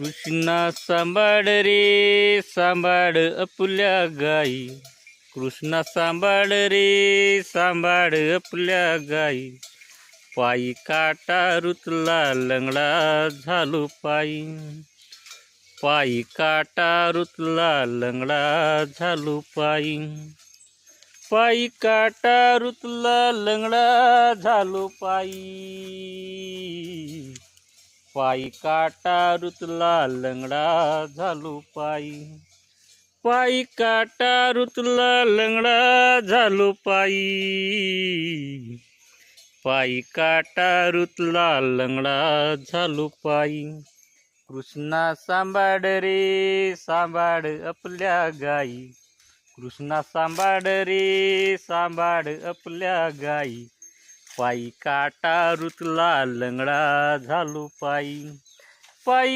कृष्णा सांभाळ रे सांभाळ आपल्या गाई. कृष्णा सांभाळ रे सांभाळ आपल्या गाई. पायी काटा रुतला लंगडा झालो पायी. पायी काटा रुतला लंगडा झालो पायी. पायी काटा रुतला लंगडा झालो पायी. पायी काटा रुतला लंगडा झालो पायी. पायी काटा रुतला लंगडा झालो पायी. पायी काटा रुतला लंगडा झालो पायी. कृष्णा सांभाळ रे सांभाळ आपल्या गाई. कृष्णा सांभाळ रे सांभाळ आपल्या गाई. पायी काटा रुतला लंगडा झालो पायी. पायी